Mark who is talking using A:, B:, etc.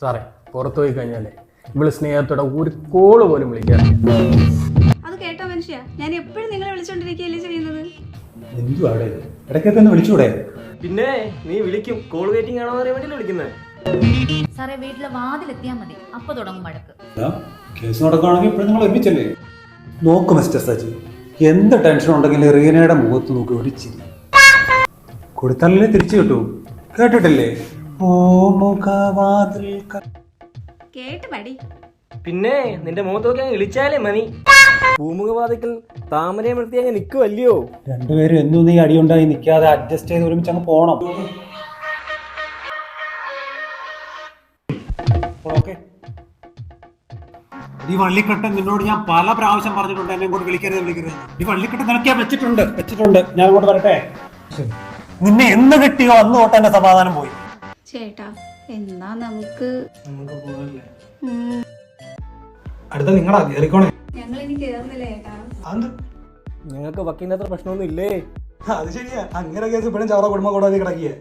A: സാറേ പുറത്തു പോയി കഴിഞ്ഞാലേ ഇവള് സ്നേഹത്തോടെ ഒരു കോള് പോലും വിളിക്കാറില്ല.
B: അത് കേട്ടോ മനുഷ്യ, ഞാൻ എപ്പോഴും നിങ്ങളെ വിളിച്ചോണ്ടിരിക്കുകയല്ലേ ചെയ്യുന്നത്.
C: എന്തുവാടെ ഇടയ്ക്കൊക്കെ ഒന്ന് വിളിച്ചൂടെ?
D: പിന്നെ നീ വിളിക്കും, കോൾ വെയിറ്റിംഗ് ആണോ അറിയാൻ വേണ്ടി വിളിക്കുന്നത്.
E: സാറേ വീട്ടിലെ വാതിലെത്തിയാൽ മതി, അപ്പൊ തുടങ്ങും വഴക്ക്.
C: കേസ് നടക്കുകയാണെങ്കിൽ ഇപ്പോഴും നിങ്ങൾ ഒരുമിച്ചല്ലേ? നോക്ക് മിസ്റ്റർ സജി, എന്ത് ടെൻഷൻ ഉണ്ടെങ്കിലും റീനയുടെ മുഖത്ത് നോക്കി ഒരു ചിരി കൊടുത്താലല്ലേ തിരിച്ചു കിട്ടൂ. കേട്ടിട്ടില്ലേ? ഓ മുഖവാതിൽ
B: കേട്ട് പടി.
D: പിന്നെ നിന്റെ മുഖത്ത് നോക്കി അങ്ങ് ഇളിച്ചാലേ മതി. പൂമുഖവാതിക്കൽ താമരയെ നിർത്തി അങ്ങ് നിൽക്കുവല്ലയോ.
C: രണ്ടുപേരും എന്നും നീ അടിയുണ്ടായി നിൽക്കാതെ അഡ്ജസ്റ്റ് ചെയ്ത് ഒരുമിച്ച് അങ്ങ് പോണം. ഈ വള്ളിക്കെട്ടൻ നിന്നോട് ഞാൻ പല പ്രാവശ്യം പറഞ്ഞിട്ടുണ്ട് എന്നെ കൊണ്ട് വിളിക്കരുത്. ഈ വള്ളിക്കെട്ടൻ നിനക്ക് വെച്ചിട്ടുണ്ട്. ഞാൻ അങ്ങോട്ട് വരട്ടെ? നിന്നെ എന്ന് കിട്ടിയോ അന്ന് തൊട്ട് എന്റെ സമാധാനം പോയി.
B: ചേട്ടാ എന്നാ നമുക്ക്
C: അടുത്ത നിങ്ങളാ കേറിക്കോണേ.
B: ഞങ്ങൾ ഇനി കേറുന്നില്ല ചേട്ടാ.
D: ഞങ്ങൾക്ക് വക്കീലിന്റെ അത്ര പ്രശ്നമൊന്നും ഇല്ലേ?
C: അത് ശരിയാ, അങ്ങനെ കേസ് ഇപ്പോഴും ചവറ കുടുംബ കോടതി കിടക്കിയേ.